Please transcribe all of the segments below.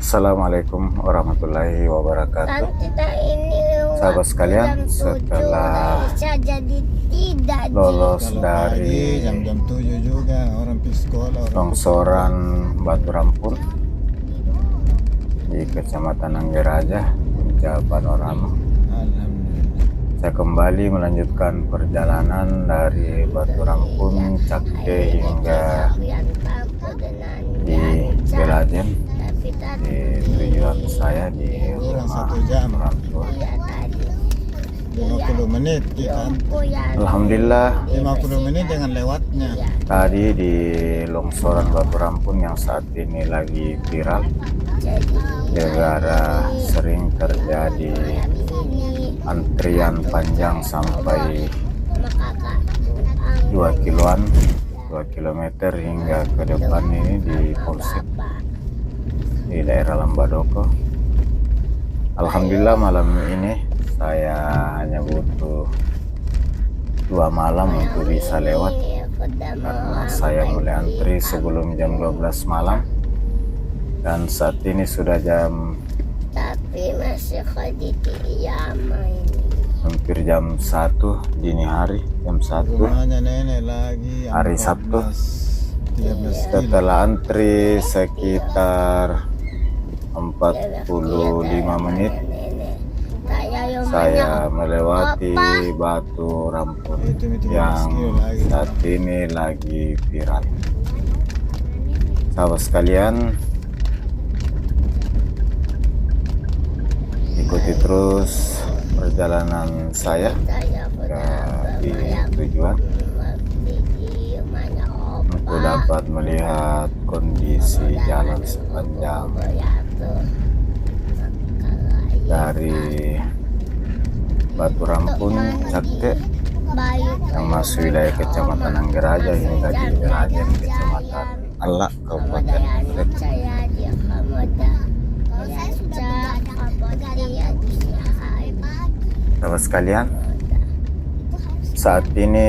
Assalamualaikum warahmatullahi wabarakatuh. Kan kita ini Sahabat sekalian, jam 7 setelah bisa jadi tidak lolos Ji. Kalau dari pagi jam-jam 7 juga orang pergi sekolah, orang longsoran Batu Rampun di Kecamatan Anggeraja, Desa Panorama, alhamdulillah. saya kembali melanjutkan perjalanan dari Batu Rampun, Cakte hingga Yang takut dengan di lancar. Belajen. Tapi tadi Di tujuan saya di Kurang rumah 1 jam, orang tua. iya tadi 50 menit kita. Jompo yang Alhamdulillah 50 menit dengan lewatnya. iya, tadi di longsoran Batu Rampun yang saat ini lagi viral jadi gara-gara sering terjadi ini antrian panjang sampai sama kakak tuh 2 kiloan 2 kilometer hingga ke depan ini di Polsek di daerah Lambadoko. Alhamdulillah malam ini saya hanya butuh 2 malam untuk bisa lewat karena saya mulai antri sebelum jam 12 malam dan saat ini sudah jam tapi masih Khadijiyama ini hampir jam 1 dini hari, jam 1 Rumahnya nenek lagi hari 14, Sabtu. 13 kilo. Setelah antri sekitar 45 menit saya melewati Batu Rampun yang saat ini lagi viral. Sahabat sekalian, ikuti terus perjalanan saya di tujuan untuk dapat melihat kondisi jalan sepanjang dari Batu Rampun, Cakte yang masuk wilayah Kecamatan Anggeraja hingga di Belajen, Kecamatan Alak, Kabupaten Anggrek. Sahabat sekalian, saat ini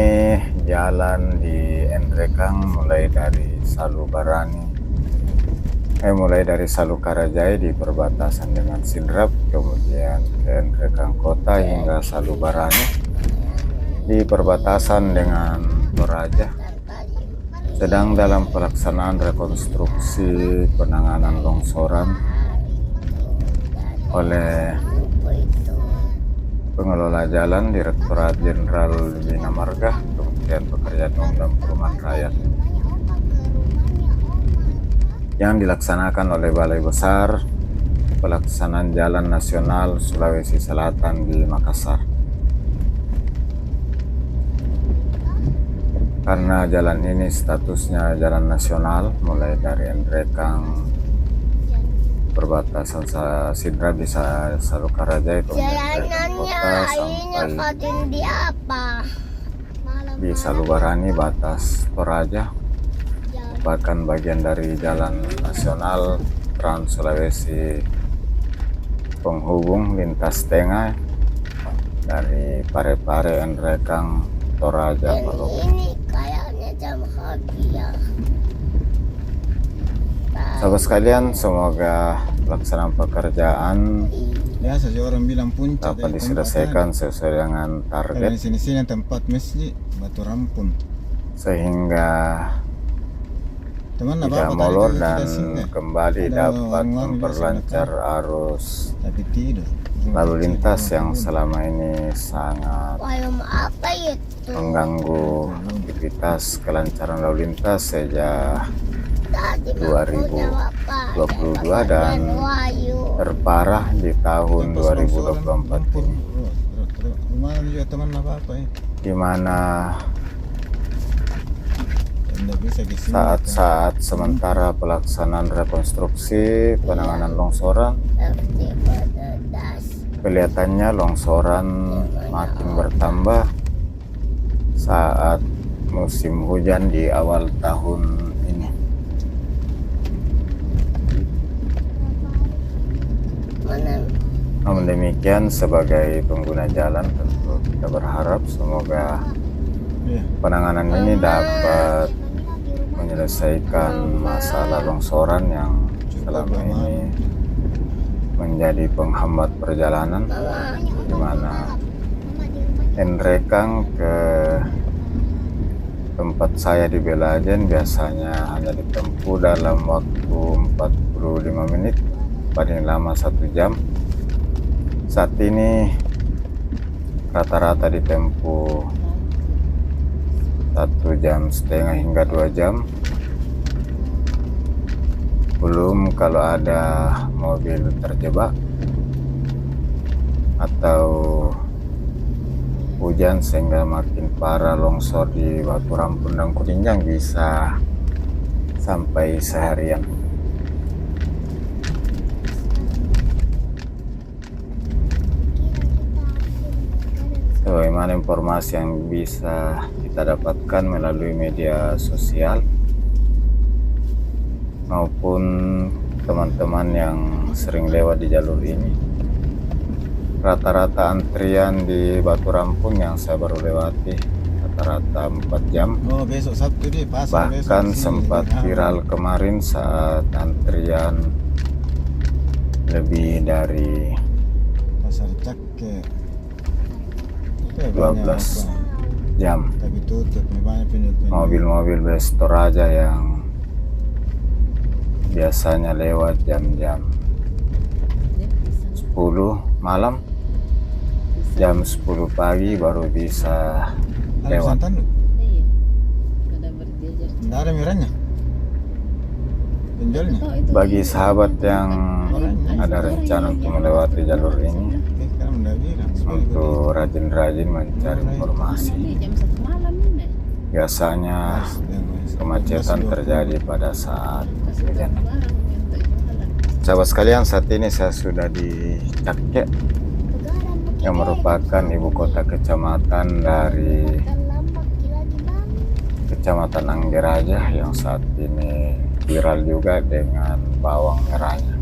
jalan di Endrekang mulai dari Salukarajai di perbatasan dengan Sindrap, kemudian ke Endrekang Kota hingga Salubarani di perbatasan dengan Toraja, sedang dalam pelaksanaan rekonstruksi penanganan longsoran oleh pengelola jalan Direktorat Jenderal Bina Marga Kementerian Pekerjaan Umum dan Perumahan Rakyat yang dilaksanakan oleh Balai Besar Pelaksanaan Jalan Nasional Sulawesi Selatan di Makassar. Karena jalan ini statusnya jalan nasional mulai dari Endrekang perbatasan Sindrap bisa Salukarajai kemudian Kota sampai di apa? di Salubarani batas Toraja, merupakan bagian dari jalan nasional Trans Sulawesi penghubung lintas tengah dari Parepare, Endrekang, Toraja, Palopo. Ini kayaknya jam ya. Sahabat sekalian, semoga pelaksanaan pekerjaan Biasa sih orang bilang puncak dapat diselesaikan sesuai dengan Di target sini tempat masjid Batu Rampun. sehingga Teman tidak apa molor tadi dan kita singgah. kembali Ada dapat orang-orang memperlancar arus Tapi tidur. lalu lintas yang selama ini sangat Film apa itu? mengganggu aktivitas kelancaran lalu lintas sejak Tadi 2022 dan terparah di tahun 2024 ini, Rumah juga teman apa ya? di mana Tidak bisa di sini. saat-saat sementara pelaksanaan rekonstruksi penanganan longsoran, kelihatannya longsoran makin bertambah saat musim hujan di awal tahun ini. Namun demikian, sebagai pengguna jalan tentu kita berharap semoga Iya. penanganan ini dapat menyelesaikan masalah longsoran yang selama ini menjadi penghambat perjalanan, di mana Enrekang ke tempat saya di Belajen biasanya hanya ditempuh dalam waktu 45 menit, paling lama 1 jam. Saat ini rata-rata ditempuh 1,5 jam hingga 2 jam. Belum kalau ada mobil terjebak atau hujan sehingga makin parah longsor di Batu Rampun dan Kuninjang bisa sampai seharian. Bagaimana informasi yang bisa kita dapatkan melalui media sosial maupun teman-teman yang sering lewat di jalur ini, rata-rata antrian di Batu Rampun yang saya baru lewati rata-rata 4 jam. Oh, besok Sabtu deh, pasar besok Bahkan sini. sempat viral kemarin saat antrian lebih dari Pasar Cake. 12 jam. Tapi tutup, banyak penyulut. Mobil-mobil bus Toraja yang biasanya lewat jam-jam 10 malam, jam 10 pagi baru bisa lewat. Santan lu? Iya. Ada berjejer. Nggak ada merahnya? Penjualnya? Bagi sahabat yang ada rencana untuk melewati jalur ini, Sekarang udah bilang. untuk rajin-rajin mencari informasi. Jam 1 malam ini. Biasanya kemacetan terjadi pada saat hujan. Sahabat sekalian, saat ini saya sudah di Cake yang merupakan ibu kota kecamatan dari Kecamatan Anggeraja yang saat ini viral juga dengan bawang merahnya.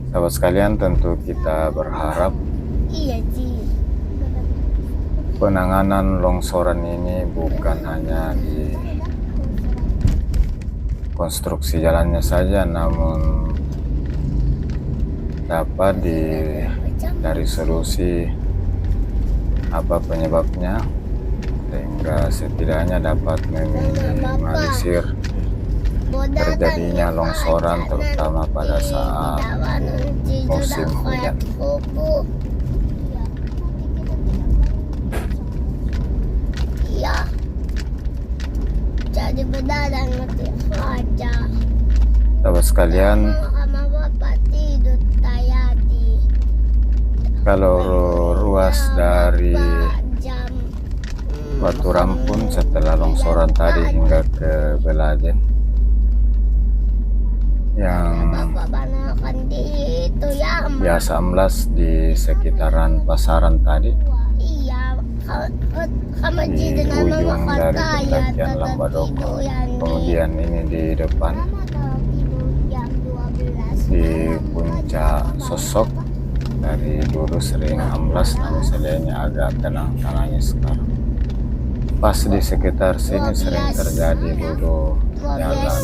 Sahabat sekalian, tentu kita berharap Iya sih. penanganan longsoran ini bukan hanya di konstruksi jalannya saja, namun dapat dari solusi apa penyebabnya, sehingga setidaknya dapat meminimalisir terjadinya longsoran terutama pada saat musim hujan. Iya. Jadi bedaran mati aja. Sahabat sekalian, Sama bapak tidur tayati. kalau ruas dari Jam Batu Rampun setelah longsoran tadi hingga ke Belajen yang bapak banakan di itu ya. biasa amblas di sekitaran pasaran tadi, Iya. Kamu di dengan ujung mama dari kaya pendakian Lambadoko, kemudian ini di depan jam 12. di puncak Sosok. Dari dulu sering amblas, namun selainnya agak tenang tanahnya sekarang. Pas di sekitar sini sering terjadi dulu jalan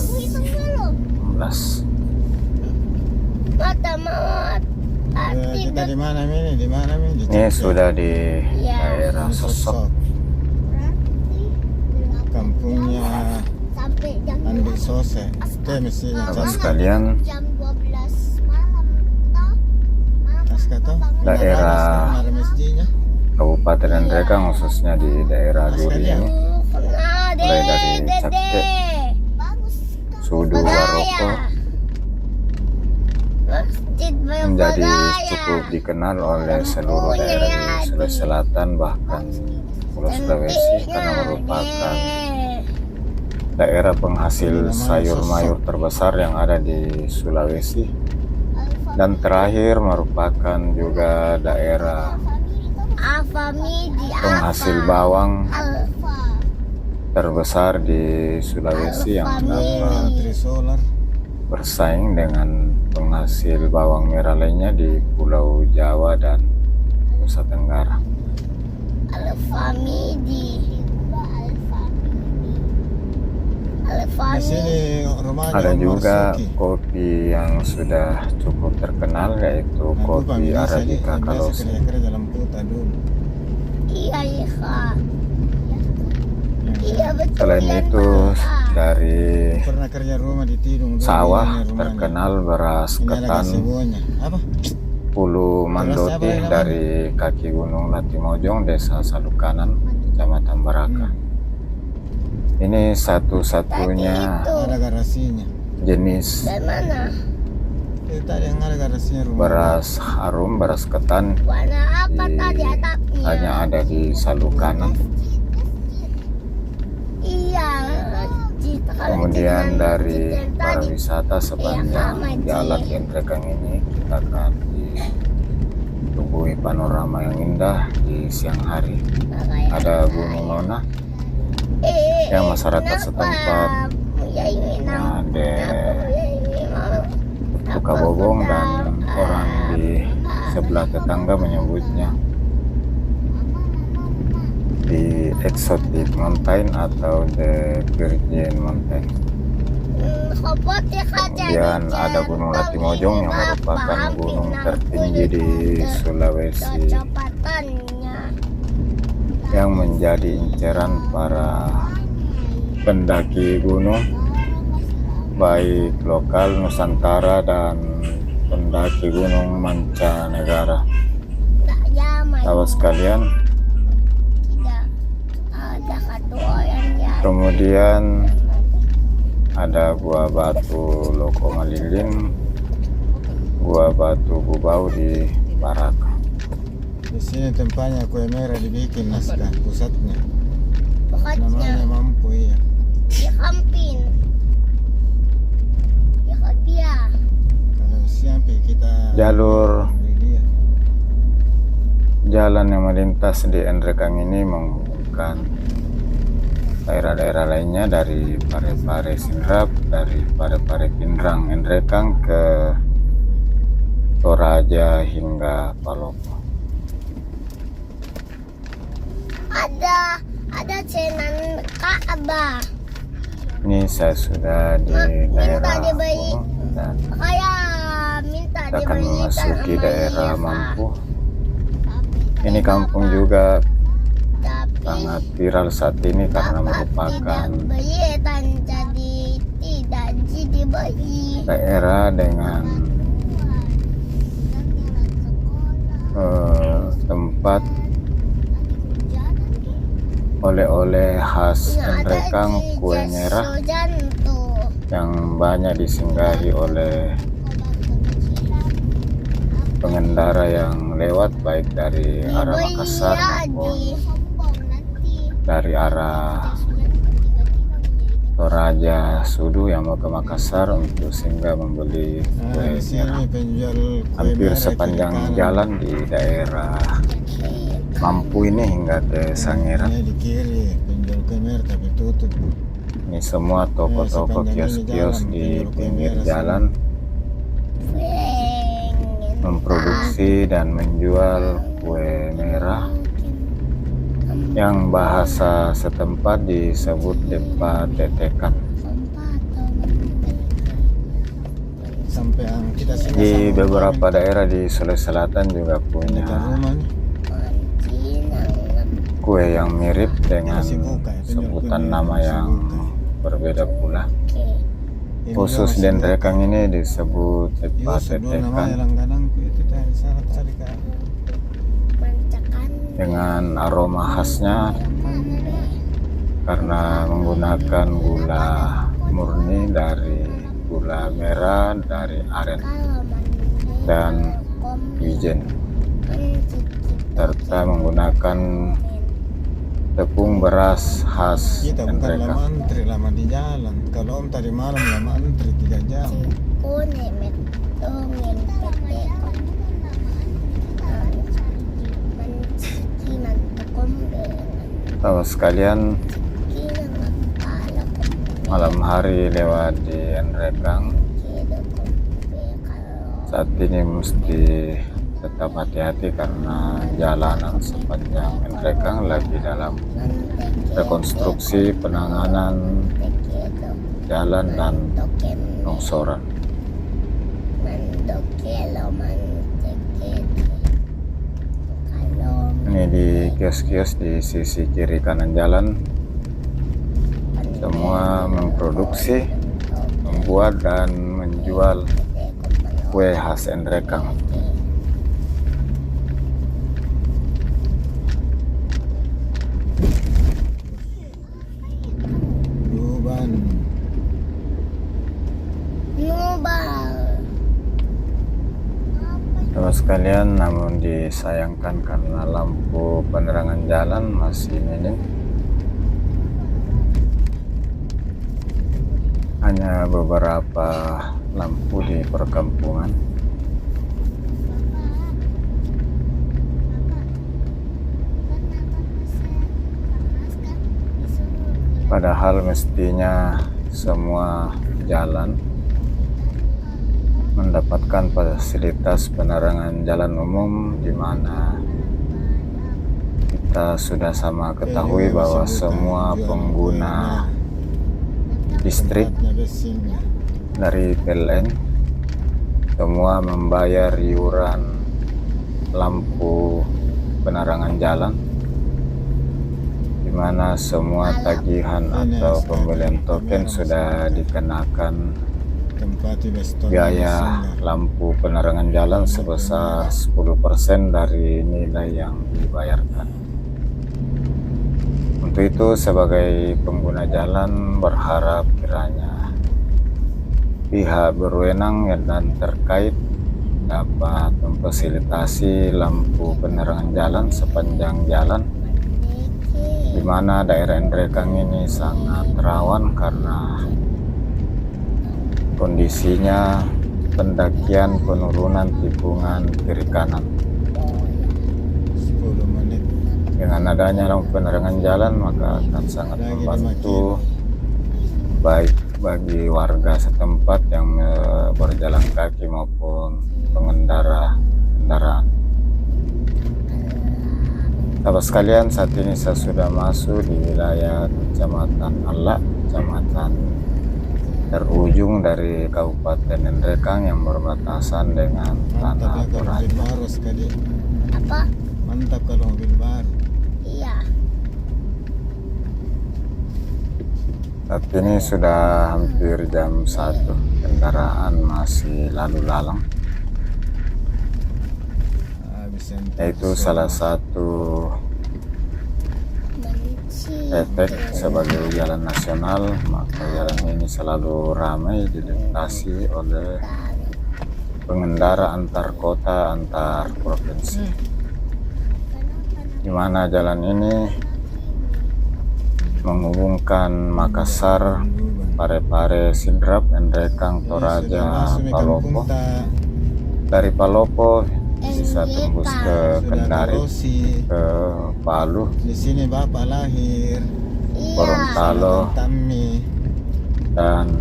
amblas. Mata mama hati Kita di mana ini? Di mana ini? Di Ini Cake. sudah di Iya. daerah Sosok. Kampungnya sampai jam Andi Sose. Mestinya Sahabat cantik. sekalian, jam 12 malam toh. Pas kata? Daerah Ada masjidnya. Kabupaten Enrekang, khususnya di daerah Duri ini, mulai dari Cake, Sudu, Waroko, menjadi cukup dikenal oleh seluruh daerah di Sulawesi Selatan, bahkan Pulau Sulawesi, karena merupakan daerah penghasil sayur mayur terbesar yang ada di Sulawesi, dan terakhir merupakan juga daerah penghasil bawang terbesar di Sulawesi yang dapat Trisolar. bersaing dengan penghasil bawang merah lainnya di Pulau Jawa dan Nusa Tenggara. Di sini rumahnya Ada Om juga Marsuki. kopi yang sudah cukup terkenal, yaitu Nah, kopi bukan biasa Arabica biasa Kalose. kerja dalam kota dulu. Iya iya kak. Yang Iya betul. Selain Yan, itu, Kak. dari pernah kerja rumah di Tidung dulu, sawah ini rumahnya. terkenal beras Ini ada ketan gazebo-nya. Apa? Ulu Mandoti apa namanya? dari kaki Gunung Latimojong, Desa Salukanan, Kecamatan Baraka. Ini satu-satunya Ada garasinya. jenis Dan mana? Itu tadi yang ada garasinya rumah. beras harum, beras ketan Warna apa Di- tadi atapnya? hanya ada di Salukanan. Iya. Kalau Kemudian jalan dari jalan tadi. pariwisata sepanjang Iya, Kak, jalan Maji. Gendrekang ini, kita akan disuguhi panorama yang indah di siang hari. Ada Gunung Nona yang masyarakat setempat ada Buka Bobong dan orang di sebelah tetangga menyebutnya di Exotic Mountain atau The Virgin Mountain. Kemudian ada Gunung Latimojong yang merupakan gunung tertinggi di Sulawesi yang menjadi inceran para pendaki gunung baik lokal Nusantara dan pendaki gunung mancanegara. Sahabat sekalian, kemudian ada Gua Batu Loko Malilin, Gua Batu Bubau di Baraka. Di sini tempatnya kue merah dibikin naskah pusatnya. Pokoknya Namanya Mampu ya. ya kampin. Ya dia. Kalau siang kita Jalur beli dia. jalan yang melintas di Endrekang ini menghubungkan daerah-daerah lainnya dari Parepare Sinrap, dari Parepare Pindrang Endrekang ke Toraja hingga Palopo. Ada cenan Ka'bah. Ini saya sudah di daerah dibeli. Gunung dan Kayak minta kita akan dibelikan memasuki sama daerah Eva. Mampu. Ini kampung juga Tapi sangat viral saat ini karena Bapak merupakan tidak beli dan jadi tidak dibeli. daerah dengan tempat oleh-oleh khas Endrekang, kue merah yang banyak disinggahi oleh pengendara yang lewat baik dari arah Makassar maupun dari arah Toraja Sudu yang mau ke Makassar untuk singgah membeli Nah, kue di sini merah. penjual kue Hampir merah sepanjang kiri kanan. jalan di daerah Mampu ini hingga ke Sangiran. Ini di kiri penjual kue merah tapi tutup. Ini semua toko-toko, sepanjang ini kios-kios jalan, di penjual kue pinggir merah jalan memproduksi dan menjual kue merah yang bahasa setempat disebut depa tetekan. Sampai yang kita sini Di sama beberapa daerah di Sulawesi Selatan juga dekat punya rumah nih. kue yang mirip dengan Masih buka ya, penjual kue sebutan merah nama masih yang buka. berbeda pula. Ini Khusus juga di masih Endrekang ini disebut buka. depa Iya, sebelum namanya tetekan langgananku itu tadi syarat tadi Kak. dengan aroma khasnya karena menggunakan gula murni dari gula merah dari aren dan wijen serta menggunakan tepung beras khas Kita bukan lama Endrekang. antri, lama di jalan. Kalau Om tadi malam lama antri 3 jam. Tahu sekalian, malam hari lewat di Endrekang saat ini mesti tetap hati-hati karena jalanan sepanjang Nrekang lagi dalam rekonstruksi penanganan jalan dan longsoran. Ini di kios-kios di sisi kiri kanan jalan, semua memproduksi, membuat dan menjual kue khas Nrekang. Luban. Teman sekalian, namun disayangkan karena lampu penerangan jalan masih minim. Hanya beberapa lampu di perkampungan. Padahal mestinya semua jalan mendapatkan fasilitas penerangan jalan umum, di mana kita sudah sama ketahui bahwa semua pengguna listrik dari PLN semua membayar iuran lampu penerangan jalan, di mana semua tagihan atau pembelian token sudah dikenakan biaya lampu penerangan jalan sebesar 10% dari nilai yang dibayarkan. Untuk itu, sebagai pengguna jalan berharap kiranya pihak berwenang dan terkait dapat memfasilitasi lampu penerangan jalan sepanjang jalan, di mana daerah Nrekang ini sangat rawan karena kondisinya pendakian penurunan tikungan kiri kanan. 10 menit. Dengan adanya lampu penerangan jalan maka akan sangat membantu baik bagi warga setempat yang berjalan kaki maupun pengendara kendaraan. Sahabat sekalian, saat ini saya sudah masuk di wilayah Kecamatan Alla, kecamatan terujung dari Kabupaten Nrekang yang berbatasan dengan Tanah Mantap ya kalau Toraja. mobil baru sekali. Apa? Mantap kalau mobil baru. Iya. Saat ini sudah hampir jam 1, kendaraan masih lalu lalang. Habis Yaitu salah satu efek sebagai jalan nasional, maka jalan ini selalu ramai dilintasi oleh pengendara antar kota, antar provinsi, di mana jalan ini menghubungkan Makassar, Parepare, Sidrap, Nrekang, Toraja, Palopo. Dari Palopo bisa tembus ke Kendari, ke Palu, Di sini bapak lahir. Gorontalo, Tammi dan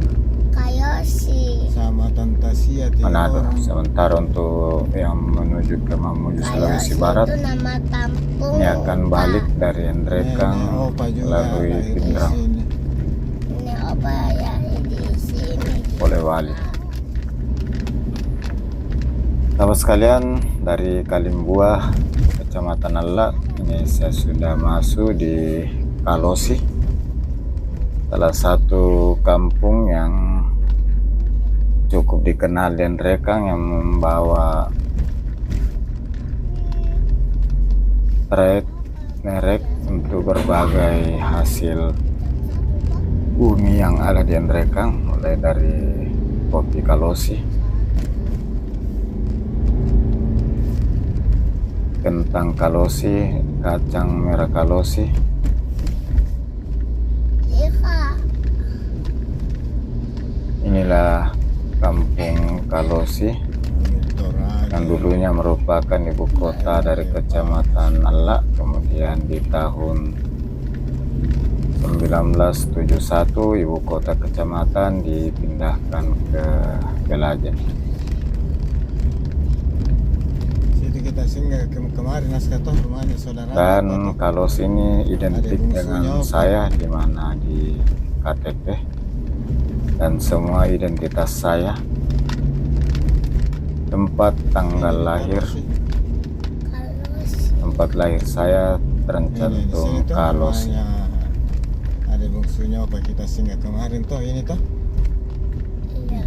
Kayoshi. sama Tante Sia Timur. Manado. Sementara untuk yang menuju ke Mamuju Sulawesi Barat, Itu nama kampung. ini akan balik dari Nrekang Nenek opa juga melalui lahir di Pindrang, sini. Ini apa ya di sini? Polewali. Sahabat sekalian, dari Kalimbuah, Kecamatan Alla, ini saya sudah masuk di Kalosi, salah satu kampung yang cukup dikenal di Nrekang, yang membawa trek merek untuk berbagai hasil bumi yang ada di Nrekang, mulai dari kopi Kalosi, kentang Kalosi, kacang merah Kalosi, Eva. inilah kampung Kalosi Toraja. yang dulunya merupakan ibu kota dari Kecamatan Alla. Kemudian di tahun 1971 ibu kota kecamatan dipindahkan ke Belaja. Situ kita singgah kemarin naskah toh rumahnya saudara. Dan kalau sini identik dengan saya di mana di KTP dan semua identitas saya, tempat tanggal lahir, tempat lahir saya tercantum Kalos. Ada bungsunya apa kita singgah kemarin toh ini toh. Iya.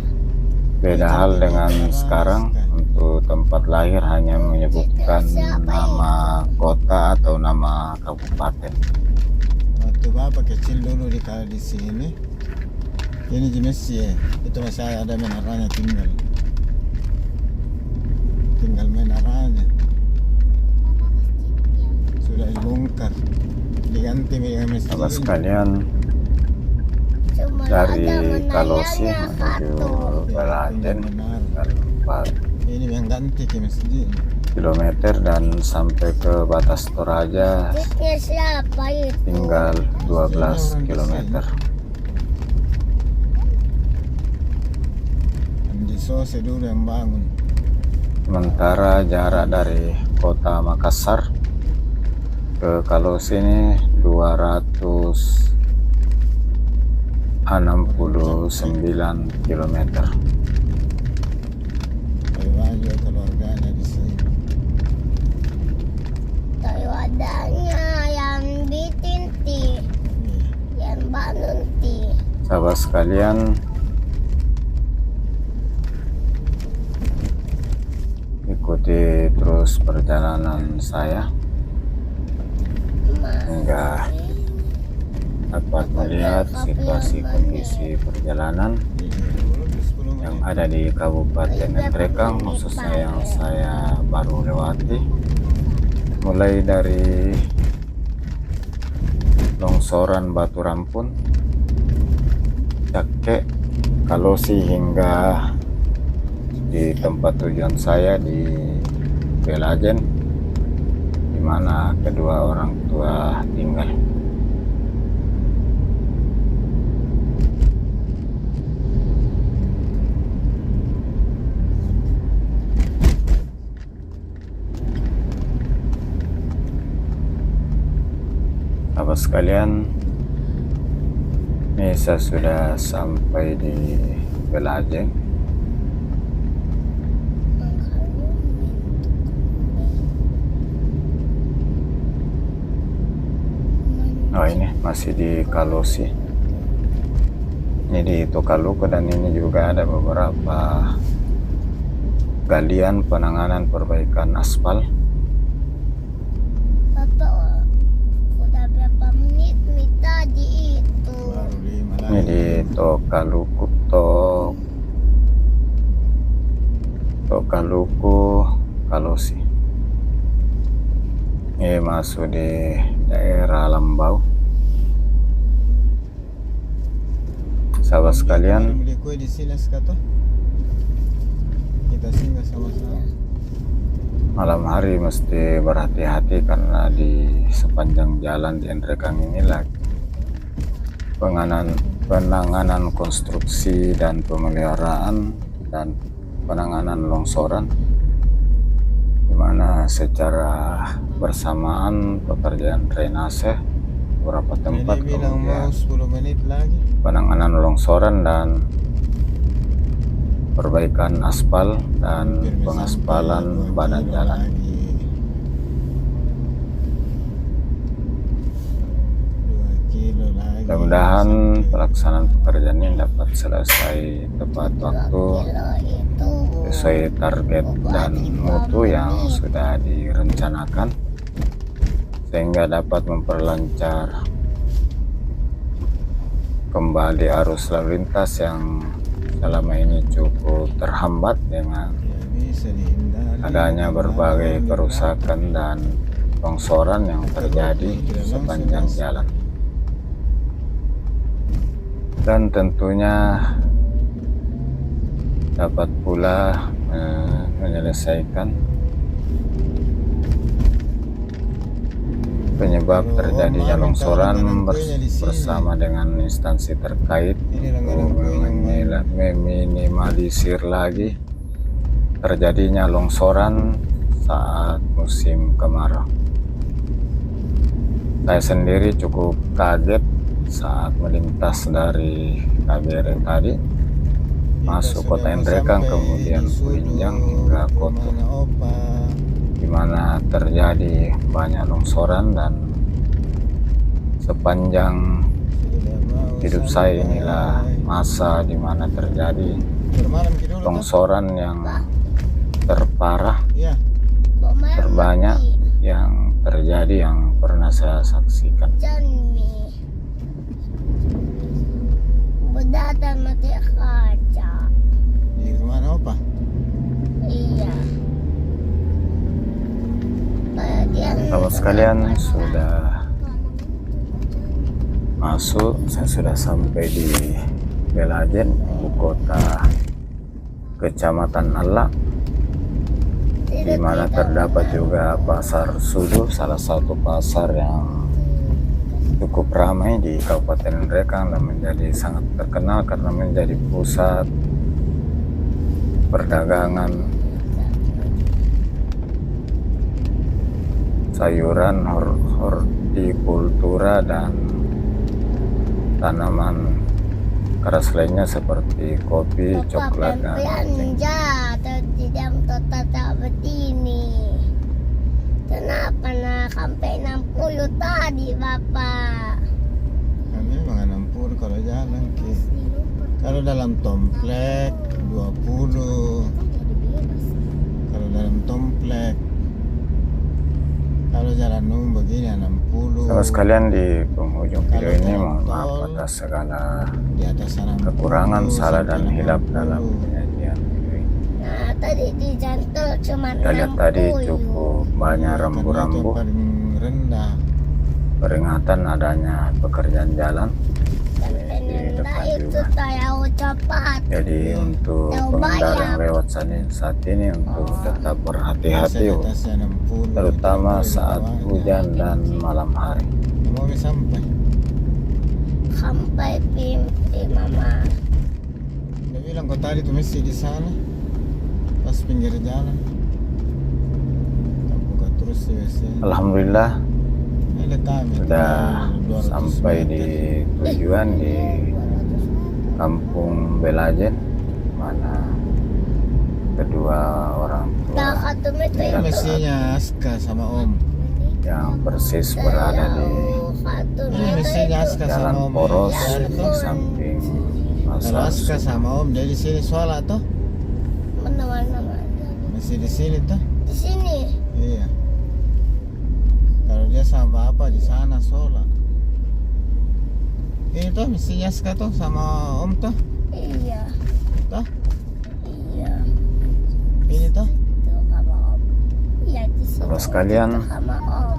Beda hal dengan sekarang, untuk tempat lahir hanya menyebutkan nama kota atau nama kabupaten. Waktu bapak kecil dulu di sini, ini jenis ya, itu masih ada menaranya tinggal menaranya. Sudah dibongkar, diganti dengan masjid. Sahabat sekalian, Cuma dari ada Kalosi menayanya menuju satu. Belajen Benar. 4 Ini yang ganti ke masjid. kilometer dan sampai ke batas Toraja Masjidnya siapa itu? tinggal 12 kilometer. Andi Sose dulu yang bangun. Sementara jarak dari kota Makassar ke Kalosi ini 269 kilometer. Ayo keluarganya di sini. Wadahnya yang ditinti, yang banunti. Sahabat sekalian, ikuti terus perjalanan saya hingga dapat melihat situasi kondisi perjalanan yang ada di Kabupaten Nentrekang, khususnya yang saya baru lewati, mulai dari longsoran Batu Rampun, Cakek, Kalosi hingga di tempat tujuan saya di Belajen, di mana kedua orang tua tinggal. Sahabat sekalian, ini saya sudah sampai di Belajen. Oh, ini masih di Kalosi. Ini di Tokaluku, dan ini juga ada beberapa galian penanganan perbaikan aspal. Bapak udah berapa menit tadi itu? Baru 5 Ini di Tokaluku Kalosi. Ini masuk di daerah Lambau. Sahabat sekalian, beli kue di sini sekarang. Kita singgah sama-sama. malam hari mesti berhati-hati karena di sepanjang jalan di Nentrekang inilah penanganan konstruksi dan pemeliharaan dan penanganan longsoran, di mana secara bersamaan pekerjaan drainase beberapa tempat, Ini bilang mau kemudian 10 menit lagi. penanganan longsoran dan perbaikan aspal dan Hampir pengaspalan sampai 2 badan kilo jalan. lagi. 2 kilo lagi. Mudah-mudahan Sampai. pelaksanaan pekerjaan ini dapat selesai tepat waktu Kilo itu. sesuai target dan mutu yang sudah direncanakan, sehingga dapat memperlancar kembali arus lalu lintas yang selama ini cukup terhambat dengan Ya, bisa dihindari. adanya berbagai kerusakan dan longsoran yang terjadi sepanjang jalan. Dan tentunya dapat pula menyelesaikan penyebab terjadinya longsoran bersama dengan instansi terkait untuk meminimalisir lagi terjadinya longsoran saat musim kemarau. Saya sendiri cukup kaget saat melintas dari KBRI tadi masuk kota Endrekang, kemudian Kuinjang hingga Koto, di mana terjadi banyak longsoran. Dan sepanjang hidup saya inilah masa di mana terjadi longsoran yang terparah, terbanyak yang terjadi yang pernah saya saksikan. Berdatan mati kaca. Di rumah opa. Iya. Kalau sekalian sudah masuk, saya sudah sampai di Belajen, ibu kota Kecamatan Alla, di mana terdapat juga Pasar Sudu, salah satu pasar yang cukup ramai di Kabupaten Endrekang dan menjadi sangat terkenal karena menjadi pusat perdagangan sayuran, hortikultura dan tanaman keras lainnya seperti kopi, coklat, dan belanja tidak tak begini. Kenapa nak sampai 60 tadi Bapak? Kami memang 60 kalau jalan ke. Kalau dalam komplek 20. Kalau dalam komplek. Kalau jalan umum begini 60. Kalau sekalian di penghujung video ini mohon maaf atas segala Di atas sana 60, kekurangan, salah dan sampai hilap 60. dalam penyajian video ini. Nah tadi di jantel cuma Kita lihat tadi cukup banyak Karena itu rambu-rambu paling rendah. peringatan adanya pekerjaan jalan. dan depan itu juga. tahu cepat. Jadi untuk pengendara yang lewat saat ini untuk tetap berhati-hati, Biasa di atasnya 60, terutama itu di saat bawahnya. hujan dan malam hari. Mau sampai. Sampai pimpi Mama. Dia bilang kau tadi tuh mesti di sana. Pas pinggir jalan. Kita buka terus sih biasanya. Alhamdulillah Ada kami sudah tuh, 200 sampai meter. di tujuan di Kampung Belajen, mana kedua orang tua Tak satu meter Ini mestinya Aska sama Om. yang persis berada di satu Ini meter mestinya Aska sama jalan Om. poros Ya, di samping Kalau pasar Aska sama Om dia di sini sholat toh? mana-mana Masih di sini toh? di sini. Iya. Kalau dia sama Bapak di sana sholat. Ini toh mestinya Aska toh sama Om toh? Iya. Toh? Iya. Ini toh? Itu sama Om. Iya di sini. Kalau sekalian, Itu sama Om.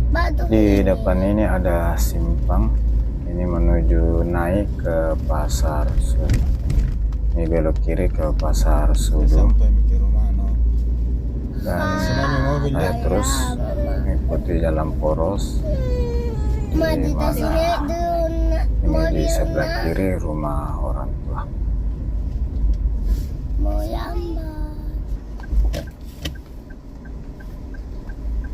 Batu di depan ini ada simpang. Ini menuju naik ke Pasar Sudu. Ini belok kiri ke Pasar Sudu. Sampai mikir rumah no. Dan Senang mobil saya ya. terus mengikuti jalan poros, Ma di di mana sini ini di mobil sebelah kiri rumah orang tua. mau lambat.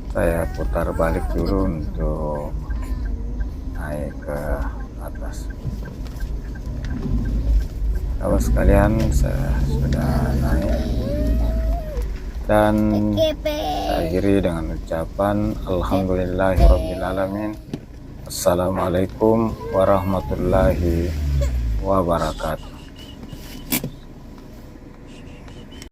Saya putar balik dulu untuk naik ke atas. Kalau sekalian, saya sudah naik dan Kepe. akhiri dengan ucapan Alhamdulillahirrabbilalamin. Assalamualaikum warahmatullahi wabarakatuh.